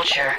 Whatculture.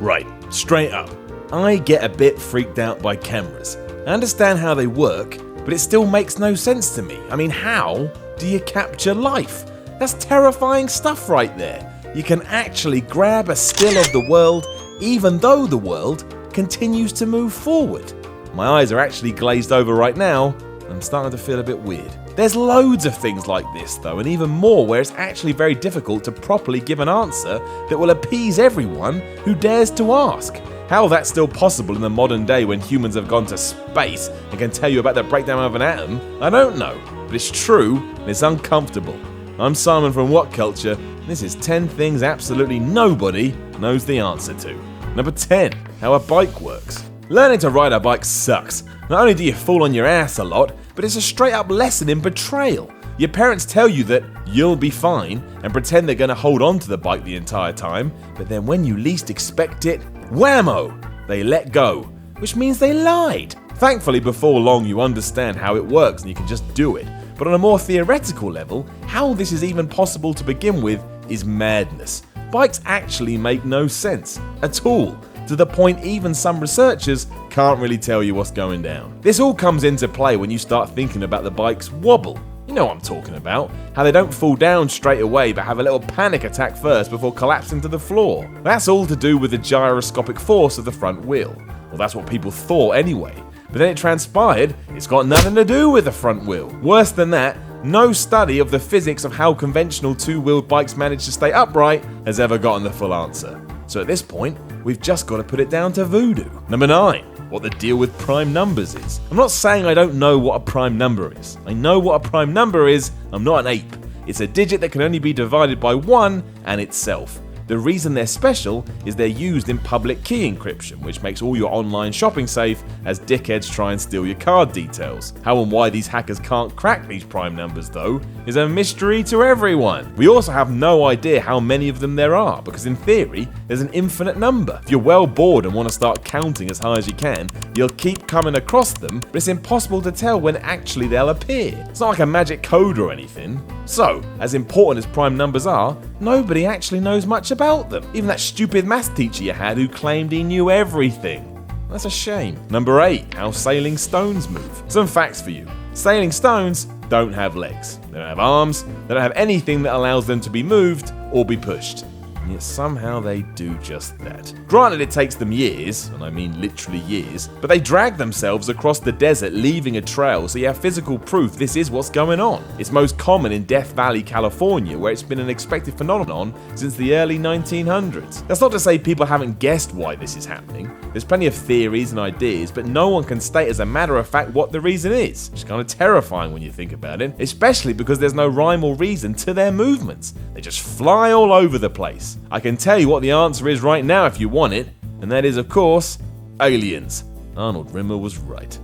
Right, straight up. I get a bit freaked out by cameras. I understand how they work, but it still makes no sense to me. I mean, how do you capture life? That's terrifying stuff right there. You can actually grab a still of the world, even though the world continues to move forward. My eyes are actually glazed over right now. I'm starting to feel a bit weird. There's loads of things like this though, and even more where it's actually very difficult to properly give an answer that will appease everyone who dares to ask. How that's still possible in the modern day when humans have gone to space and can tell you about the breakdown of an atom, I don't know. But it's true, and it's uncomfortable. I'm Simon from Whatculture, and this is 10 things absolutely nobody knows the answer to. Number 10, how a bike works. Learning to ride a bike sucks. Not only do you fall on your ass a lot, but it's a straight up lesson in betrayal. Your parents tell you that you'll be fine and pretend they're going to hold on to the bike the entire time, but then when you least expect it, whammo, they let go, which means they lied. Thankfully, before long you understand how it works and you can just do it. But on a more theoretical level, how this is even possible to begin with is madness. Bikes actually make no sense at all, to the point even some researchers can't really tell you what's going down. This all comes into play when you start thinking about the bike's wobble. You know what I'm talking about, how they don't fall down straight away but have a little panic attack first before collapsing to the floor. That's all to do with the gyroscopic force of the front wheel. Well, that's what people thought anyway. But then it transpired it's got nothing to do with the front wheel. Worse than that, no study of the physics of how conventional two-wheeled bikes manage to stay upright has ever gotten the full answer. So at this point, we've just got to put it down to voodoo. Number 9, what the deal with prime numbers is. I'm not saying I don't know what a prime number is. I know what a prime number is, I'm not an ape. It's a digit that can only be divided by 1 and itself. The reason they're special is they're used in public key encryption, which makes all your online shopping safe as dickheads try and steal your card details. How and why these hackers can't crack these prime numbers though is a mystery to everyone. We also have no idea how many of them there are, because in theory there's an infinite number. If you're well bored and want to start counting as high as you can, you'll keep coming across them, but it's impossible to tell when actually they'll appear. It's not like a magic code or anything. So, as important as prime numbers are, nobody actually knows much about them. Even that stupid maths teacher you had who claimed he knew everything. That's a shame. Number 8, how sailing stones move. Some facts for you. Sailing stones don't have legs. They don't have arms. They don't have anything that allows them to be moved or be pushed. And yet somehow they do just that. Granted, it takes them years, and I mean literally years, but they drag themselves across the desert, leaving a trail, so you have physical proof this is what's going on. It's most common in Death Valley, California, where it's been an expected phenomenon since the early 1900s. That's not to say people haven't guessed why this is happening. There's plenty of theories and ideas, but no one can state as a matter of fact what the reason is. It's kind of terrifying when you think about it, especially because there's no rhyme or reason to their movements. They just fly all over the place. I can tell you what the answer is right now if you want it, and that is, of course, aliens. Arnold Rimmer was right.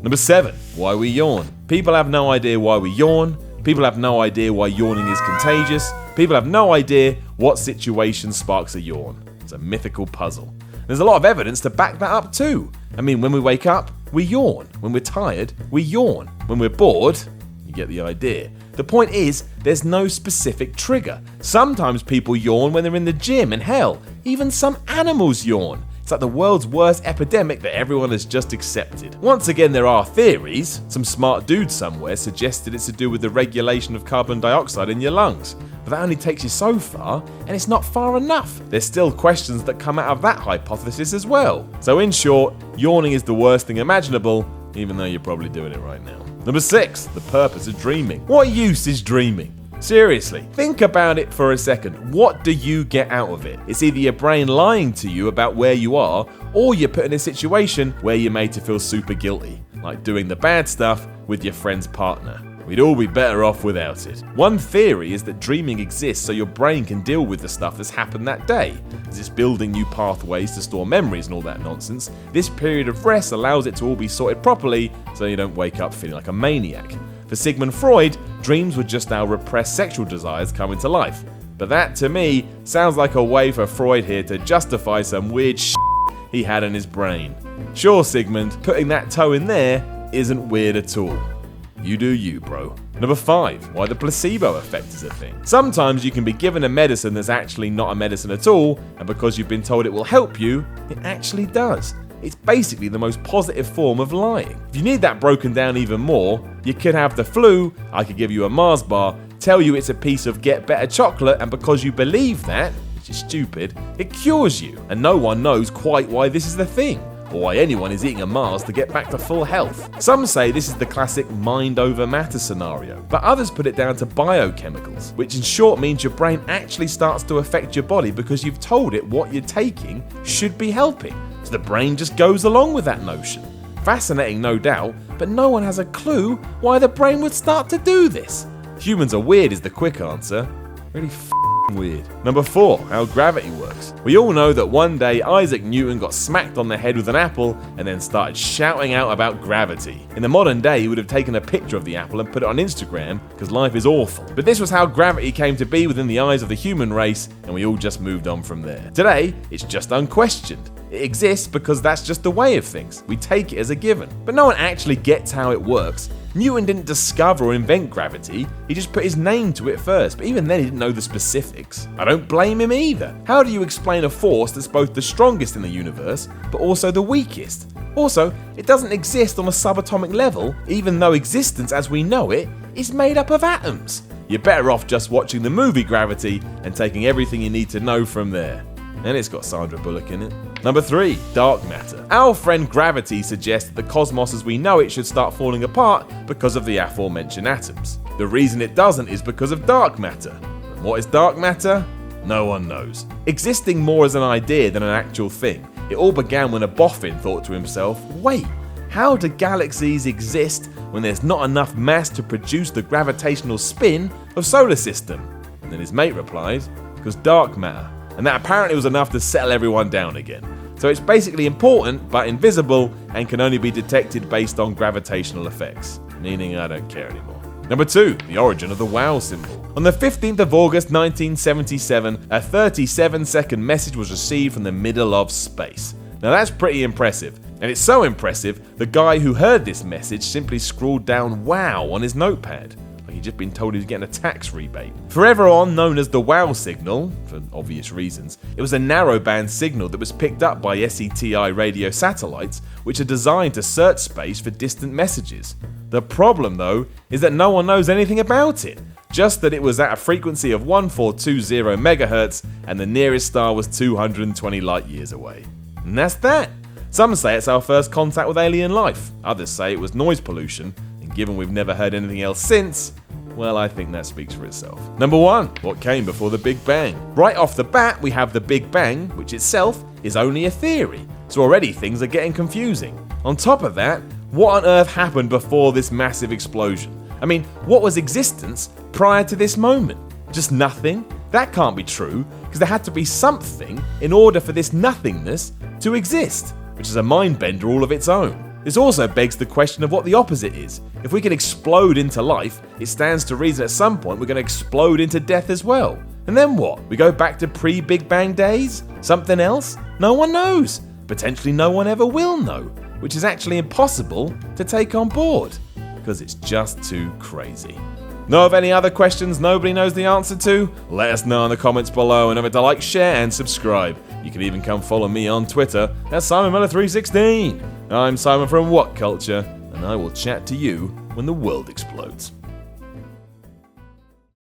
Number 7, why we yawn. People have no idea why we yawn. People have no idea why yawning is contagious. People have no idea what situation sparks a yawn. It's a mythical puzzle. There's a lot of evidence to back that up too. I mean, when we wake up, we yawn. When we're tired, we yawn. When we're bored, you get the idea. The point is, there's no specific trigger. Sometimes people yawn when they're in the gym, and hell, even some animals yawn. It's like the world's worst epidemic that everyone has just accepted. Once again, there are theories. Some smart dude somewhere suggested it's to do with the regulation of carbon dioxide in your lungs. But that only takes you so far, and it's not far enough. There's still questions that come out of that hypothesis as well. So in short, yawning is the worst thing imaginable, even though you're probably doing it right now. Number 6, the purpose of dreaming. What use is dreaming? Seriously, think about it for a second. What do you get out of it? It's either your brain lying to you about where you are, or you're put in a situation where you're made to feel super guilty, like doing the bad stuff with your friend's partner. We'd all be better off without it. One theory is that dreaming exists so your brain can deal with the stuff that's happened that day. As it's building new pathways to store memories and all that nonsense, this period of rest allows it to all be sorted properly so you don't wake up feeling like a maniac. For Sigmund Freud, dreams were just our repressed sexual desires coming to life. But that, to me, sounds like a way for Freud here to justify some weird shit he had in his brain. Sure, Sigmund, putting that toe in there isn't weird at all. You do you, bro. Number 5, why the placebo effect is a thing. Sometimes you can be given a medicine that's actually not a medicine at all, and because you've been told it will help you, it actually does. It's basically the most positive form of lying. If you need that broken down even more, you could have the flu, I could give you a Mars bar, tell you it's a piece of get better chocolate, and because you believe that, which is stupid, it cures you. And no one knows quite why this is the thing, or why anyone is eating a Mars to get back to full health. Some say this is the classic mind over matter scenario, but others put it down to biochemicals, which in short means your brain actually starts to affect your body because you've told it what you're taking should be helping. So the brain just goes along with that notion. Fascinating, no doubt, but no one has a clue why the brain would start to do this. Humans are weird is the quick answer. Really weird. Number 4, how gravity works. We all know that one day Isaac Newton got smacked on the head with an apple and then started shouting out about gravity. In the modern day, he would have taken a picture of the apple and put it on Instagram because life is awful. But this was how gravity came to be within the eyes of the human race, and we all just moved on from there. Today, it's just unquestioned. It exists because that's just the way of things. We take it as a given. But no one actually gets how it works. Newton didn't discover or invent gravity, he just put his name to it first, but even then he didn't know the specifics. I don't blame him either. How do you explain a force that's both the strongest in the universe, but also the weakest? Also, it doesn't exist on a subatomic level, even though existence as we know it is made up of atoms. You're better off just watching the movie Gravity and taking everything you need to know from there. And it's got Sandra Bullock in it. Number 3, dark matter. Our friend gravity suggests that the cosmos as we know it should start falling apart because of the aforementioned atoms. The reason it doesn't is because of dark matter. And what is dark matter? No one knows. Existing more as an idea than an actual thing, it all began when a boffin thought to himself, wait, how do galaxies exist when there's not enough mass to produce the gravitational spin of solar system? And then his mate replies, because dark matter. And that apparently was enough to settle everyone down again. So it's basically important but invisible and can only be detected based on gravitational effects, meaning I don't care anymore. Number 2, the origin of the WOW symbol. On the 15th of August 1977, a 37-second message was received from the middle of space. Now that's pretty impressive, and it's so impressive, the guy who heard this message simply scrawled down WOW on his notepad. He'd just been told he was getting a tax rebate. Forever on known as the WOW signal, for obvious reasons, it was a narrowband signal that was picked up by SETI radio satellites, which are designed to search space for distant messages. The problem, though, is that no one knows anything about it, just that it was at a frequency of 1420 MHz and the nearest star was 220 light years away. And that's that. Some say it's our first contact with alien life, others say it was noise pollution, and given we've never heard anything else since, well, I think that speaks for itself. Number 1, what came before the Big Bang? Right off the bat, we have the Big Bang, which itself is only a theory, so already things are getting confusing. On top of that, what on earth happened before this massive explosion? I mean, what was existence prior to this moment? Just nothing? That can't be true, because there had to be something in order for this nothingness to exist, which is a mind bender all of its own. This also begs the question of what the opposite is. If we can explode into life, it stands to reason at some point we're going to explode into death as well. And then what? We go back to pre-Big Bang days? Something else? No one knows. Potentially no one ever will know, which is actually impossible to take on board, because it's just too crazy. Know of any other questions nobody knows the answer to? Let us know in the comments below, and remember to like, share and subscribe. You can even come follow me on Twitter at SimonMiller316. I'm Simon from Whatculture, and I will chat to you when the world explodes.